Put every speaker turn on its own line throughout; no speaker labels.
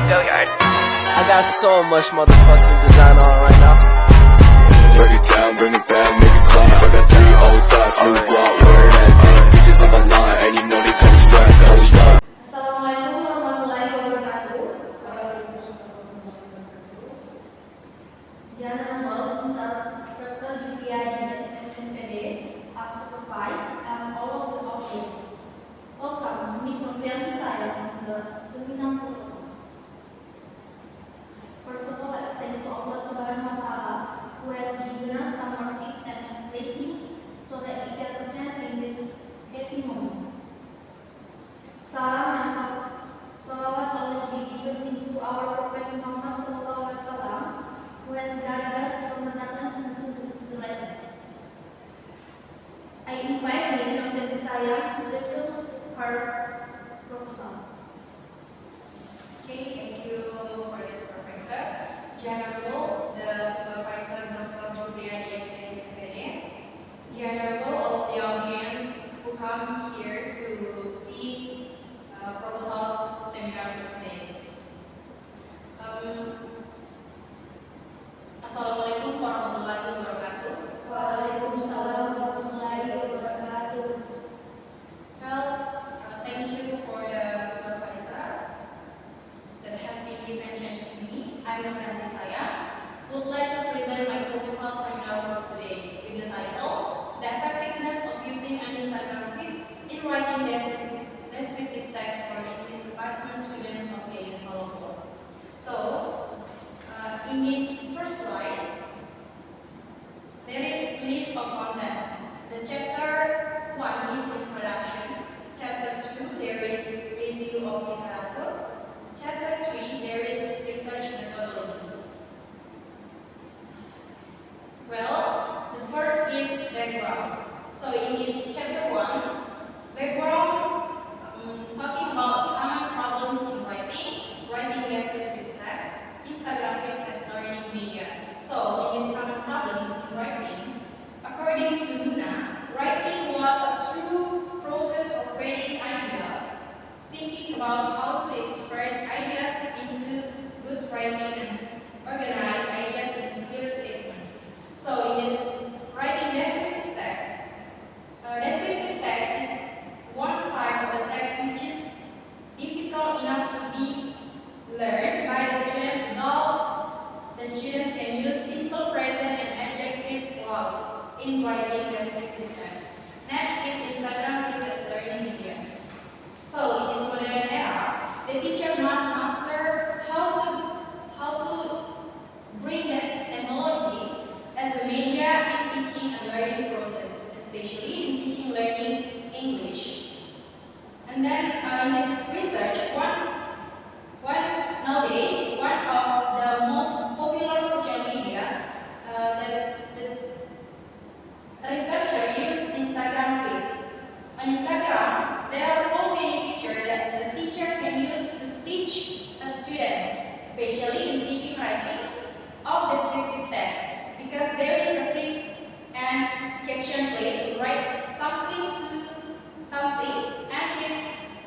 Go yard. I got so much motherfucking design on right now.
Break it down, bring it back, make it clap. I got 3 old thoughts, new block, where that bitches on my line, and you know they come strapped, hold up.
Assalamualaikum warahmatullahi wabarakatuh. General Mr. Dr. Juliadi SMPD, as supervised, and all of the audience. Welcome to Miss Nurmi saya, the seminar person. First of all, let's thank to Allah Subhanahu wa Ta'ala, who has given us some mercies and blessing so that we can present in this happy moment. Salam and salawat always be given into our Prophet Muhammad sallallahu alaihi wasallam, who has guided us from the darkness into the lightness. I invite Miss Nurmi saya to present her proposal.
Okay, thank you for this, Professor. General, the Supervisor Dr. Juliadi SMPD, General of the audience who come here to see proposals seminar for today. Assalamualaikum warahmatullahi wabarakatuh.
Waalaikumsalam warahmatullahi wabarakatuh.
Well, thank you for the supervisor that has been given chance to me. I'm Maharani would like to present my proposal seminar for today with the title, The Effectiveness of Using an Instagram Feed in Writing Descriptive Text for English Department Students of the University. So, in this first slide, there is list of contents. The chapter 1 is introduction. Chapter 2, there is review of literature. Chapter 3, there is research methodology. Well, the first is background. So in this chapter 1, background talking about common problems in writing descriptive text, Instagram feed as learning media. So in these common problems in writing, according to Luna, writing was a true process of creating ideas, thinking about how to express ideas into good writing and organize ideas into clear statements. So in this writing descriptive text is one type of the text which is difficult enough to be learned by the students, though the students can use simple present and adjective clause in writing descriptive text. Next is Instagram feed as learning media. So in this modern era, the teacher must master how to bring that technology as a media in teaching and learning process, especially in teaching learning English. And then in this research, nowadays one of the most popular social media that the researcher used Instagram feed. On Instagram, there are so many features that the teacher can use to teach the students, especially in teaching writing of descriptive text, because there is a feed and caption place to write something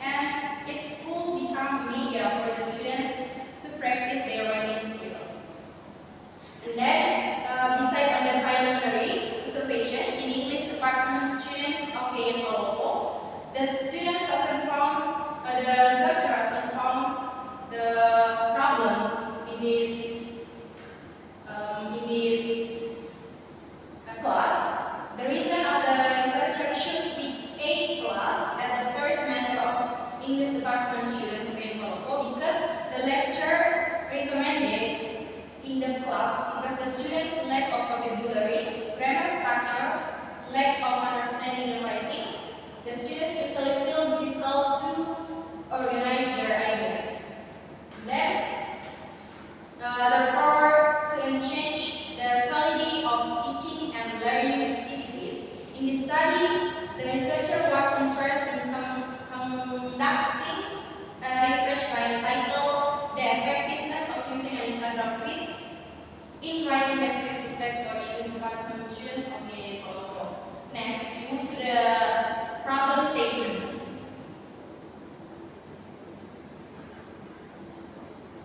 and it will become media for the students to practice their writing skills. And then, besides on the preliminary observation in English department students of the University, the students often found, the researcher often found the problems in this class. The reason of the researcher chose the A class at the third semester of English department students of the University because the lecturer recommended in the class because the students lack of vocabulary, grammar structure, lack of understanding in writing. The students usually feel difficult to organize their ideas. Then, therefore, to change the quality of teaching and learning activities, in this study, the researcher was interested in conducting a research by the title, The Effectiveness of Using an Instagram Feed in Writing Descriptive Text for English Department Students of the University. Next, move to the problem statements.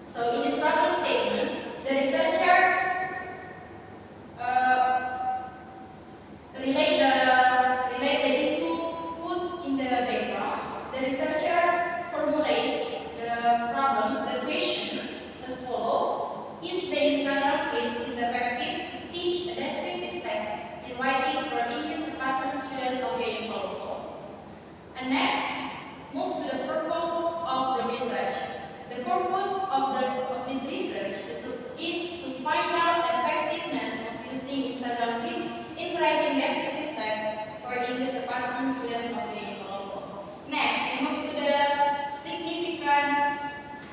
So in these problem statements, the researcher relate the issue put in the background. The researcher formulate the problems, the question as follow: is the Instagram feed is effective to teach a descriptive text in writing for English department students of your Colombo? And next, move to the purpose of the research. The purpose of this research is to find out the effectiveness of using Instagram feed in writing descriptive text for English department students of the Colombo. Next, we move to the significance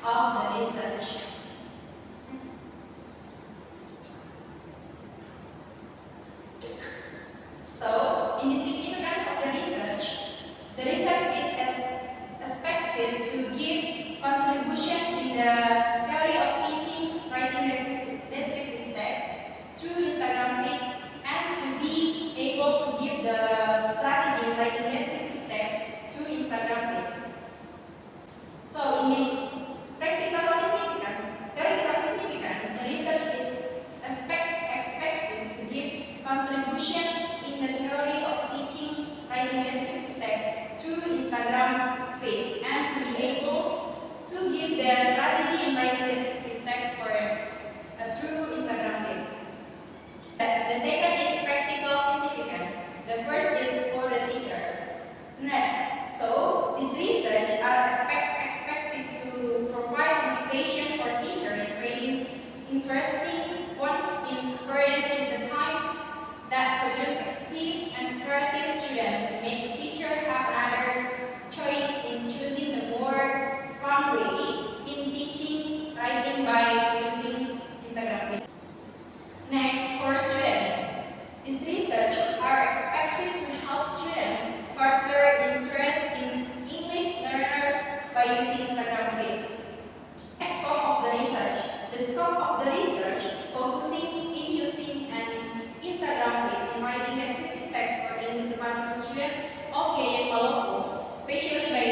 of the research. Next. So, in the significance of the research is expected to give contribution in the theory of teaching writing descriptive text through Instagram feed, and to be able to give the strategy in writing descriptive text through Instagram feed. So in this practical significance, theoretical significance, the research is expected to give contribution in the theory of teaching writing descriptive text through Instagram feed, and to be able to give the strategy in writing descriptive text for through Instagram feed. The second is practical significance. The first is for the teacher. Next, so this research are expected to provide motivation for teacher in creating interesting one's experience with the times that produce active and creative students, and make the teacher have another choice in choosing the more fun way in teaching writing by using Instagram feed. Next, for students, this research are expected to help students foster interest in English learners by using Instagram feed. Next, scope of the research. The scope of the research focusing in using an Instagram feed in writing descriptive text for English department students of Yayan Malopo, especially by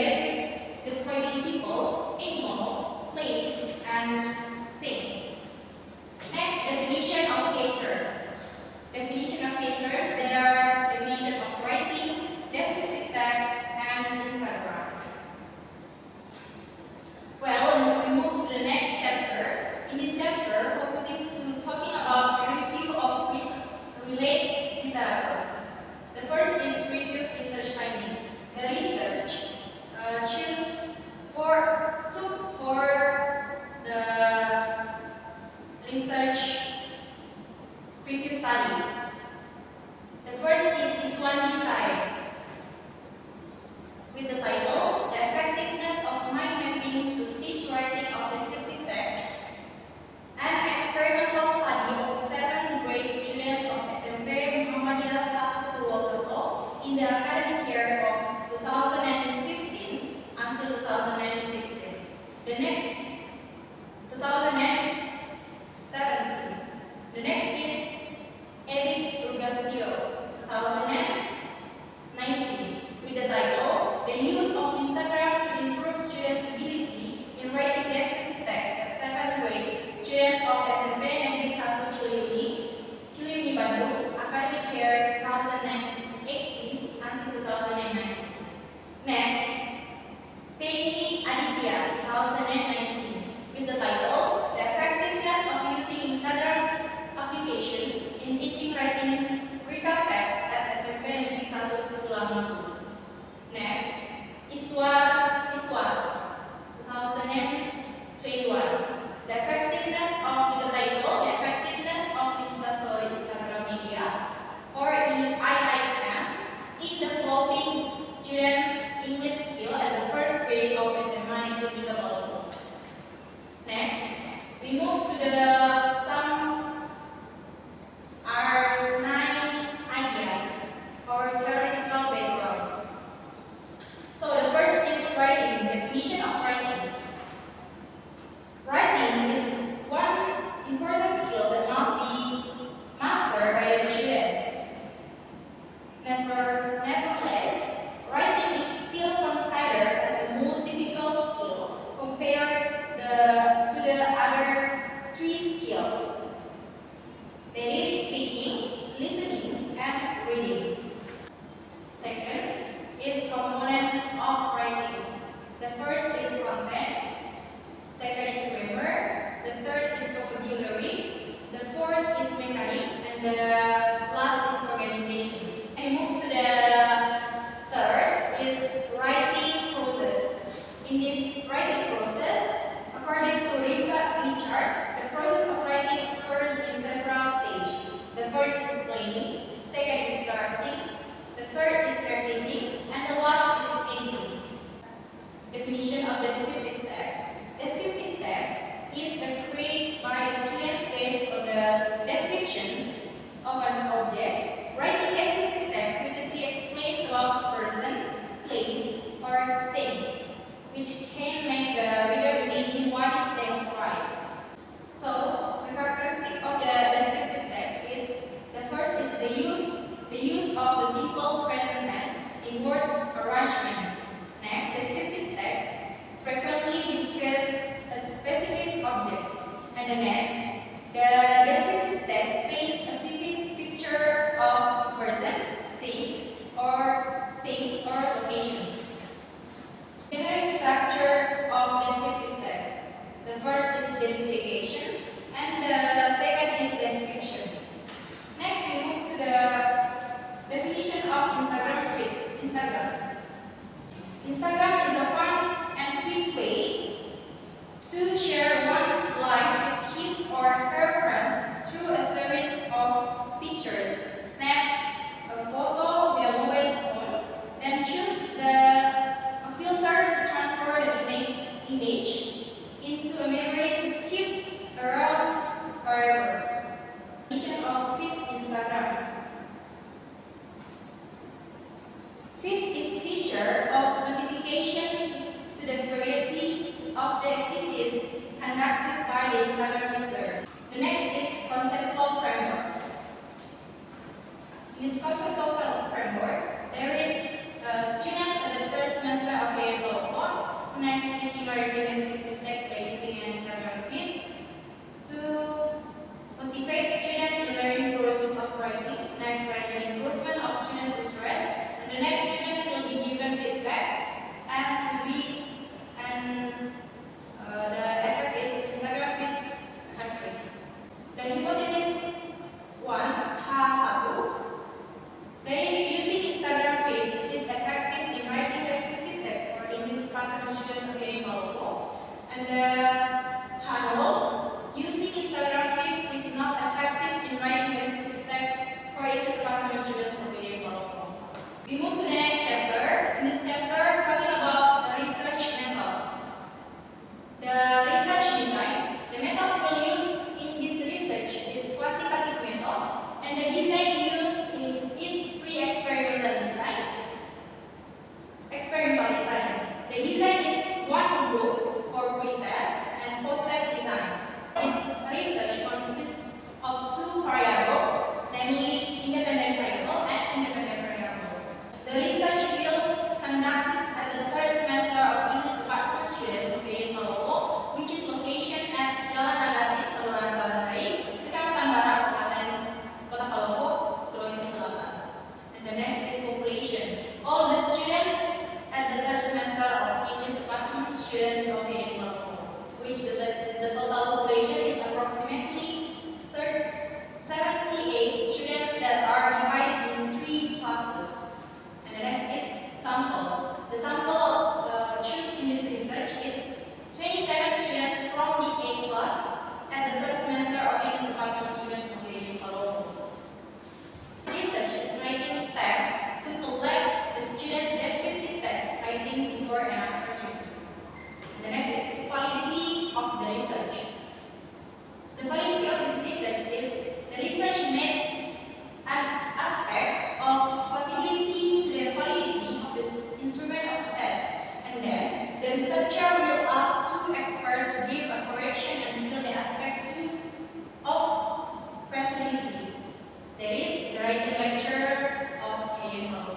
describing people, animals, places, and things. Next, definition of key terms. Definition of key terms, there are definition of writing, descriptive text, and Instagram. There is speaking, listening, and reading. Second is components of writing. The first is content, second is grammar, the third is vocabulary, the fourth is mechanics, and the last is organization. We move to the third is writing process. In this writing process, according to Richard, the process of writing occurs in several stages. The first is planning, second is drafting, the third is revising, and the last is editing. Definition of descriptive text. Descriptive text is the created by the students based on the description of an object. Writing descriptive text vividly explains about person, place, or thing, which can make the reader imagine what is described. So, the characteristic of the descriptive text is the first is the use of the simple present tense in word arrangement. Next, descriptive text frequently discusses a specific object. And the next, the descriptive text paints a vivid picture of person, thing, or location. Generic structure of descriptive text. The first is identification, and the second is description. Next, we move to the definition of Instagram feed. Instagram is a fun and quick way to share one's life with his or her friends through a series of pictures, snaps, a photo with a mobile phone, then choose a filter to transfer the image into a memory to keep around forever. Definition of feed Instagram. Feed is feature of notification to the variety of the activities conducted by the Instagram user. The next is conceptual framework. In this conceptual framework, there is students at the third semester of the next teaching writing descriptive text by using an Instagram feed to motivate students in the learning process of writing. Next, writing improvement of students' interest. And the next, students will be given feedbacks and to read, and the effect is Instagram feed effective. The hypothesis 1H1, that is using Instagram feed is effective in writing descriptive text for English department students of Maharani. And the H2, using Instagram feed is not effective in writing descriptive text for English department students of Maharani. We move to the next chapter. In this chapter, talking about the research method. The research design. The method we will use in this research is quantitative method, and the design used is pre-experimental design. Experimental design. The design is one group for pre-test and post-test design. This research consists of two variables, namely independent variable and independent variable. The research will conducted at the third semester of English department students of Maharani, which is location at Jalan Agatis, Kelurahan Barangai, Kecamatan Barat, Kabupaten Kota Palembang, Sulawesi Selatan. And the next is population. All the students at the third semester of English department students of Maharani, which the total population is approximately 78 students that are divided in 3 classes. And the next is sample. The sample chosen in this research is 27 students from the A class at the third semester of English department students of Maharani. Research is writing tests to collect the students' descriptive text writing before and after treatment. And the next is validity of the research. The validity of this research is the research made an aspect of possibility to the validity of this instrument of the test, and then the researcher will ask two experts to give a correction and fill the aspect of feasibility. That is the writing lecture of AML.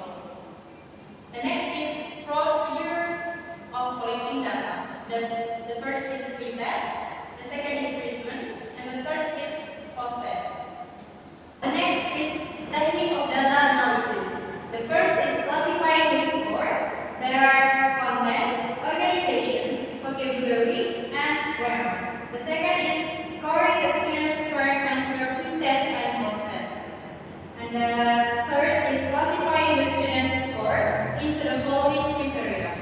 The next is procedure of collecting data. The first is pre-test, the second is treatment, and the third is post-test. The next is technique of data analysis. The first is classifying the score. There are content, organization, vocabulary, and grammar. The second is scoring the students' correct answer pre-test and post-test. And the third is classifying the students' score into the following criteria.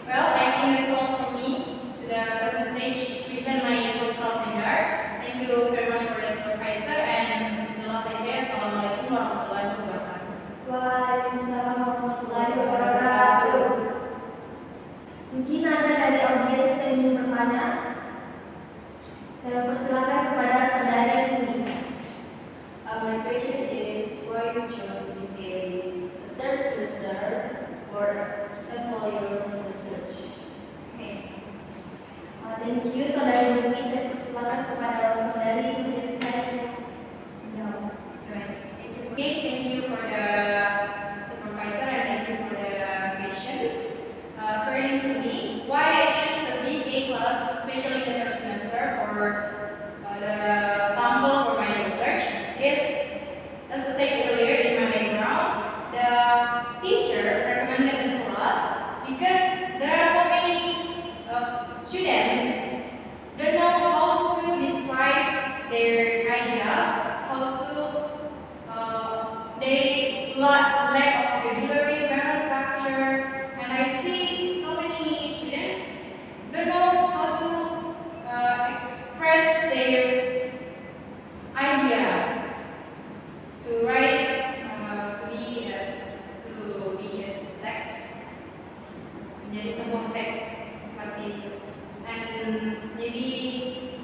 Well, I think that's all for me to the present my proposal seminar. Thank you very much for the supervisor, and the last I say, Assalamualaikum warahmatullahi wabarakatuh.
Waalaikumsalam warahmatullahi wabarakatuh. Mungkin ada dari audiens yang ingin bertanya. Saya persilakan kepada saudara Nurmi.
My question is why you chose to be a third semester for sample your research.
Okay. Thank you saudari Nurmi. Saya persilakan kepada saudari audiens saya menjawab.
Okay, thank you for the supervisor and thank you for the question. According to me, why I choose the big A class, especially in the third semester for the sample for my research, is, as I said earlier in my background, the teacher recommended the class because there are so many students don't know how to describe their ideas, how to they lack of vocabulary, grammar structure, and I see so many students don't know how to express their idea to write to be a text, menjadi sebuah teks seperti itu. And maybe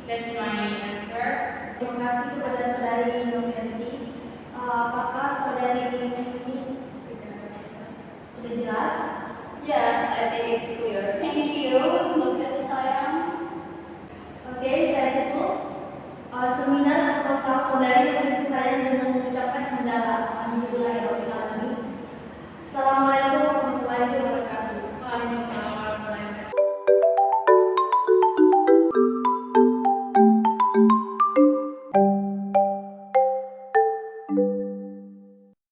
that's my answer.
Terima kasih kepada saudari Nurmi. Apakah saudari Nurmi sudah jelas?
Yes, I think it's clear. Thank you, Nurmi sayang.
Oke, saya tutup seminar proposal saudari Nurmi sayang dengan mengucapkan hamdalah. Alhamdulillah.